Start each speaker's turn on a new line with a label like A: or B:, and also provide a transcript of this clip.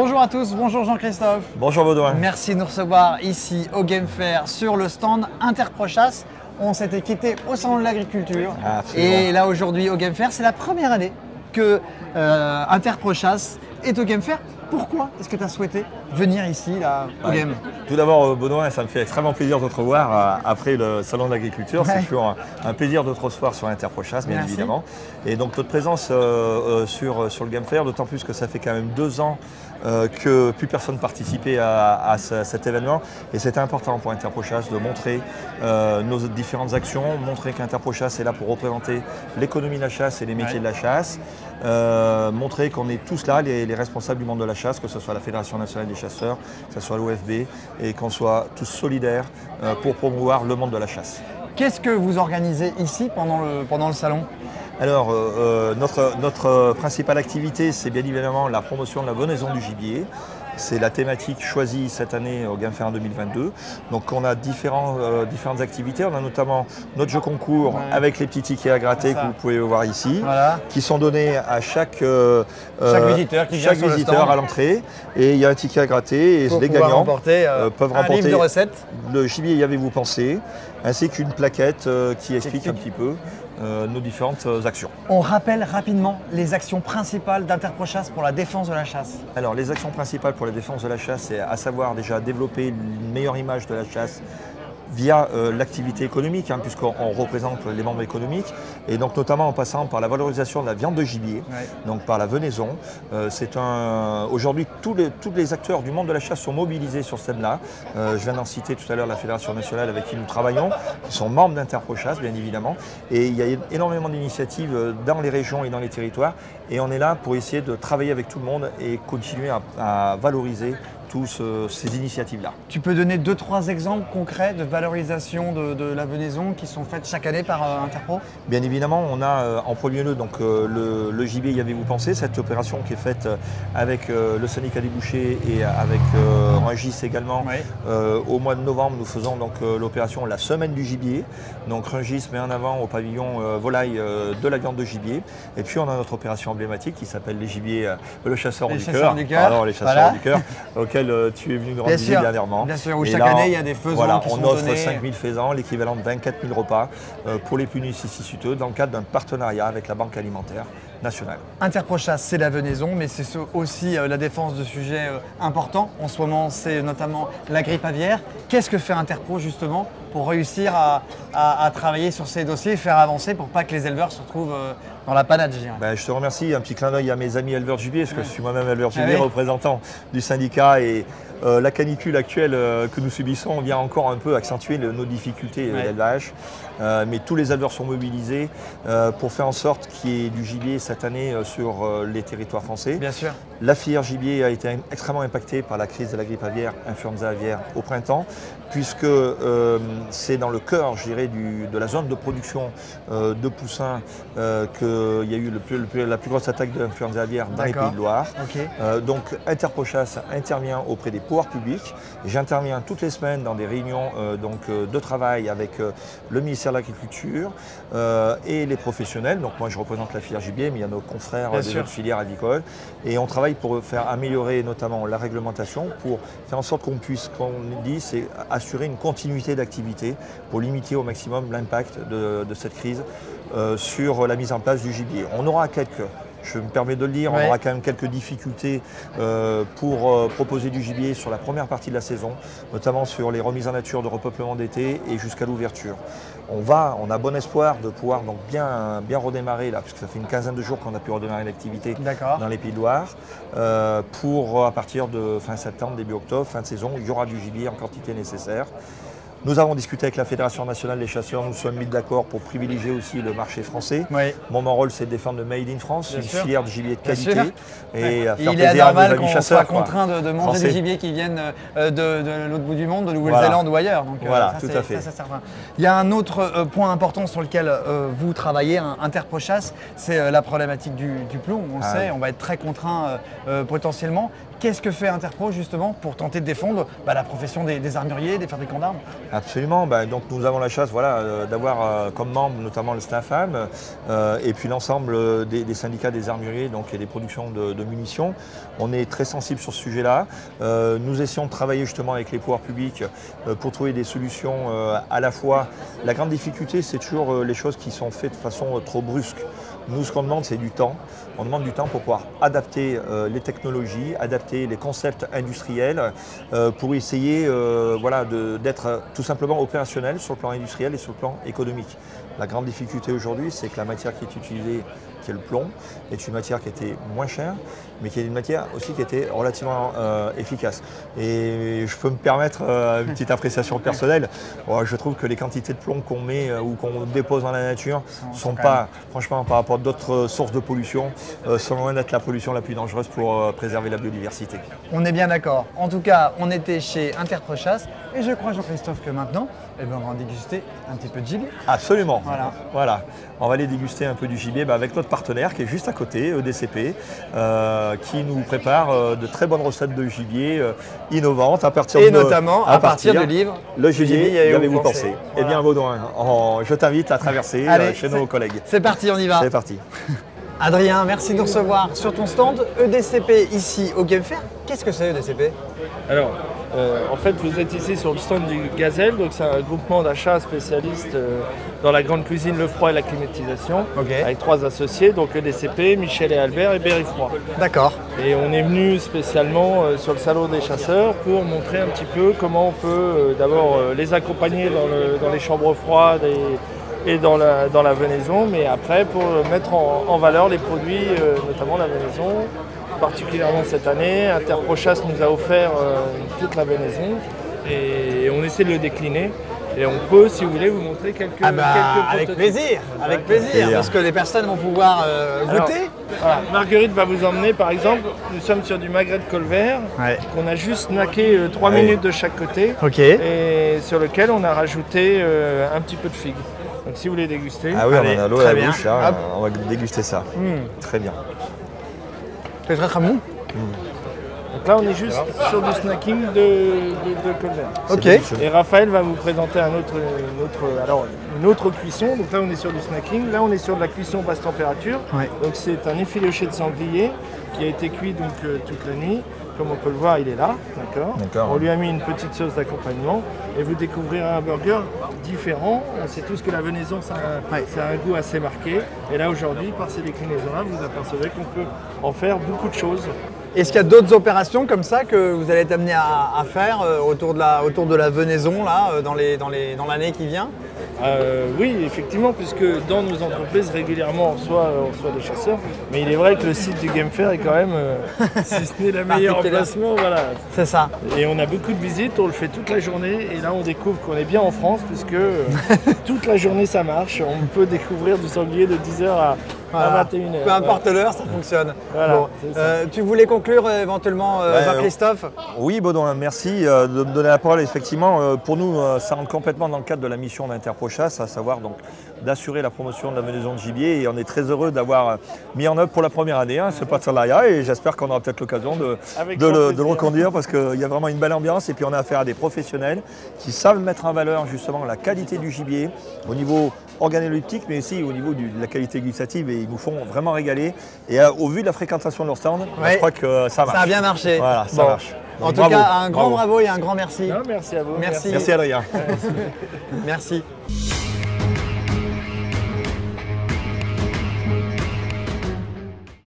A: Bonjour à tous, bonjour Jean-Christophe.
B: Bonjour Baudouin.
A: Merci de nous recevoir ici au Game Fair sur le stand Interprochasse. On s'était quitté au salon de l'agriculture et là aujourd'hui au Game Fair, c'est la première année que Interprochasse est au Game Fair. Pourquoi est-ce que tu as souhaité venir ici là, au Game?
B: Tout d'abord Baudouin, ça me fait extrêmement plaisir de te revoir après le salon de l'agriculture. C'est toujours un plaisir de te recevoir sur Interprochasse, bien évidemment. Et donc notre présence sur le Game Fair, d'autant plus que ça fait quand même 2 ans que plus personne participait à cet événement. Et c'était important pour Interprochasse de montrer nos différentes actions, montrer qu'Interprochasse est là pour représenter l'économie de la chasse et les métiers de la chasse. Montrer qu'on est tous là, les responsables du monde de la chasse, que ce soit la Fédération nationale des chasseurs, que ce soit l'OFB, et qu'on soit tous solidaires pour promouvoir le monde de la chasse.
A: Qu'est-ce que vous organisez ici pendant le salon?
B: Alors, notre principale activité, c'est bien évidemment la promotion de la venaison du gibier. C'est la thématique choisie cette année au Game Fair 2022. Donc on a différentes activités. On a notamment notre jeu concours avec les petits tickets à gratter que vous pouvez voir ici, qui sont donnés à chaque visiteur à l'entrée. Et il y a un ticket à gratter et les gagnants peuvent remporter
A: livre de recettes.
B: Le gibier y avez-vous pensé, ainsi qu'une plaquette qui explique un petit peu nos différentes actions.
A: On rappelle rapidement les actions principales d'Interprochasse pour la défense de la chasse.
B: Alors les actions principales pour la défense de la chasse, c'est à savoir déjà développer une meilleure image de la chasse via l'activité économique, puisqu'on représente les membres économiques, et donc notamment en passant par la valorisation de la viande de gibier, donc par la venaison. Aujourd'hui, tous les acteurs du monde de la chasse sont mobilisés sur ce thème-là. Je viens d'en citer tout à l'heure la Fédération nationale avec qui nous travaillons, qui sont membres d'Interprochasse, bien évidemment, et il y a énormément d'initiatives dans les régions et dans les territoires, et on est là pour essayer de travailler avec tout le monde et continuer à valoriser toutes ces initiatives-là.
A: Tu peux donner 2-3 exemples concrets de valorisation de la venaison qui sont faites chaque année par Interpro?
B: Bien évidemment, on a en premier lieu donc, le gibier y avez-vous pensé, cette opération qui est faite avec le syndicat des bouchers et avec Rungis également. Au mois de novembre, nous faisons donc l'opération La Semaine du gibier. Donc Rungis met en avant au pavillon volaille de la viande de gibier. Et puis on a notre opération emblématique qui s'appelle les gibiers, le chasseur du cœur. Pardon, les chasseurs du cœur. Tu es venu nous rendre visite dernièrement.
A: Bien sûr, où chaque année il y a des faisans qui sont donnés.
B: On offre 5000 faisans, l'équivalent de 24 000 repas pour les plus nécessiteux dans le cadre d'un partenariat avec la Banque alimentaire nationale.
A: Interprochasse, c'est la venaison, mais c'est aussi la défense de sujets importants. En ce moment, c'est notamment la grippe aviaire. Qu'est-ce que fait Interpro justement pour réussir à travailler sur ces dossiers et faire avancer pour pas que les éleveurs se retrouvent dans la panade, je dirais?
B: Je te remercie. Un petit clin d'œil à mes amis éleveurs de gibier, parce que je suis moi-même éleveur de gibier, représentant du syndicat, et la canicule actuelle que nous subissons vient encore un peu accentuer nos difficultés d'élevage. Mais tous les éleveurs sont mobilisés pour faire en sorte qu'il y ait du gibier cette année sur les territoires français.
A: Bien sûr.
B: La filière gibier a été extrêmement impactée par la crise de la grippe aviaire, influenza aviaire au printemps, puisque c'est dans le cœur, je dirais, de la zone de production de poussins qu'il y a eu la plus grosse attaque de l'influenza aviaire dans les Pays de Loire. Donc Interprochasse intervient auprès des pouvoirs publics. J'interviens toutes les semaines dans des réunions de travail avec le ministère de l'Agriculture et les professionnels. Donc moi je représente la filière gibier, mais il y a nos confrères des autres filières avicoles. Et on travaille pour faire améliorer notamment la réglementation, pour faire en sorte qu'on puisse, comme on dit, c'est assurer une continuité d'activité pour limiter au maximum l'impact de cette crise sur la mise en place du gibier. On aura je me permets de le dire, on aura quand même quelques difficultés pour proposer du gibier sur la première partie de la saison, notamment sur les remises en nature de repeuplement d'été et jusqu'à l'ouverture. On a bon espoir de pouvoir donc bien redémarrer là, puisque ça fait une quinzaine de jours qu'on a pu redémarrer l'activité dans les Pays de Loire. Pour à partir de fin septembre, début octobre, fin de saison, il y aura du gibier en quantité nécessaire. Nous avons discuté avec la Fédération nationale des chasseurs, nous sommes mis d'accord pour privilégier aussi le marché français. Mon rôle, c'est de défendre le Made in France, une filière de gibier de qualité. Et à faire plaisir à nos amis chasseurs.
A: Il est normal qu'on soit contraint de manger des gibiers qui viennent de l'autre bout du monde, de Nouvelle-Zélande ou ailleurs. Donc,
B: voilà, tout à fait.
A: Ça, il y a un autre point important sur lequel vous travaillez, Interprochasse, c'est la problématique du plomb. On le sait, on va être très contraint potentiellement. Qu'est-ce que fait Interpro justement pour tenter de défendre la profession des armuriers, des fabricants d'armes?
B: Absolument, donc nous avons la chance d'avoir comme membre notamment le SNAFAM et puis l'ensemble des syndicats des armuriers et des productions de munitions. On est très sensible sur ce sujet-là. Nous essayons de travailler justement avec les pouvoirs publics pour trouver des solutions à la fois. La grande difficulté, c'est toujours les choses qui sont faites de façon trop brusque. Nous, ce qu'on demande, c'est du temps. On demande du temps pour pouvoir adapter les technologies, adapter les concepts industriels pour essayer d'être tout simplement opérationnel sur le plan industriel et sur le plan économique. La grande difficulté aujourd'hui, c'est que la matière qui est utilisée, qui est le plomb, est une matière qui était moins chère, mais qui est une matière aussi qui était relativement efficace. Et je peux me permettre une petite appréciation personnelle. Je trouve que les quantités de plomb qu'on met ou qu'on dépose dans la nature sont pas, franchement, par rapport à d'autres sources de pollution, sont loin d'être la pollution la plus dangereuse pour préserver la biodiversité.
A: On est bien d'accord. En tout cas, on était chez Interpro Chasse et je crois, Jean-Christophe, que maintenant, on va en déguster un petit peu de gibier.
B: Absolument. Voilà. On va aller déguster un peu du gibier avec notre partenaire qui est juste à côté, EDCP, qui nous prépare de très bonnes recettes de gibier innovantes à partir
A: notamment à partir de livres.
B: Le gibier, y avez-vous pensé? Eh bien, Baudouin, je t'invite à traverser chez nos collègues.
A: C'est parti, on y va.
B: C'est parti.
A: Adrien, merci de nous recevoir sur ton stand EDCP ici au Game Fair. Qu'est-ce que c'est EDCP?
C: Alors, en fait, vous êtes ici sur le stand du Gazelle, donc c'est un groupement d'achat spécialiste dans la grande cuisine, le froid et la climatisation, avec 3 associés, donc EDCP, Michel et Albert et Berry Froid. D'accord. Et on est venu spécialement sur le salon des chasseurs pour montrer un petit peu comment on peut d'abord les accompagner dans les chambres froides et dans la venaison, mais après pour mettre en valeur les produits, notamment la venaison. Particulièrement cette année, Interpro Chasse nous a offert toute la venaison et on essaie de le décliner. Et on peut, si vous voulez, vous montrer quelques
A: avec plaisir, parce que les personnes vont pouvoir goûter.
C: Voilà, Marguerite va vous emmener, par exemple, nous sommes sur du magret de colvert, qu'on a juste snacké 3 minutes de chaque côté, et sur lequel on a rajouté un petit peu de figue. Donc si vous voulez déguster.
B: Ah oui, on a l'eau à la bouche, là, on va déguster ça. Très bien.
A: C'est très bon.
C: Donc là, on est juste sur du snacking de colvert. Et Raphaël va vous présenter une autre cuisson. Donc là, on est sur du snacking. Là, on est sur de la cuisson basse température. Donc c'est un effiloché de sanglier qui a été cuit toute la nuit. Comme on peut le voir, il est là, d'accord. On lui a mis une petite sauce d'accompagnement et vous découvrirez un burger différent. On sait tous que la venaison, ça a un goût assez marqué. Et là, aujourd'hui, par ces déclinaisons-là, vous apercevrez qu'on peut en faire beaucoup de choses.
A: Est-ce qu'il y a d'autres opérations comme ça que vous allez être amené à faire autour de la venaison là, dans l'année qui vient?
C: Oui, effectivement, puisque dans nos entreprises, régulièrement, on reçoit des chasseurs. Mais il est vrai que le site du Game Fair est quand même, si ce n'est le meilleur emplacement, voilà.
A: C'est ça.
C: Et on a beaucoup de visites, on le fait toute la journée. Et là, on découvre qu'on est bien en France, puisque toute la journée, ça marche. On peut découvrir du sanglier de 10h à 21h.
A: Peu importe l'heure, ça fonctionne.
C: Voilà,
A: tu voulais conclure éventuellement, Jean-Christophe?
B: Oui, Baudouin, merci de me donner la parole. Effectivement, pour nous, ça rentre complètement dans le cadre de la mission d'Interpro Chasse, à savoir donc d'assurer la promotion de la venaison de gibier. Et on est très heureux d'avoir mis en œuvre pour la première année ce partenariat. Et j'espère qu'on aura peut-être l'occasion de le reconduire parce qu'il y a vraiment une belle ambiance. Et puis on a affaire à des professionnels qui savent mettre en valeur justement la qualité du gibier au niveau organoleptique, mais aussi au niveau de la qualité gustative. Et ils nous font vraiment régaler. Et au vu de la fréquentation de leur stand, je crois que ça marche.
A: Ça a bien marché.
B: Voilà, ça marche.
A: En tout cas, un grand bravo et un grand merci.
C: Non, merci à vous.
A: Merci.
B: Merci Adrien.
A: Merci.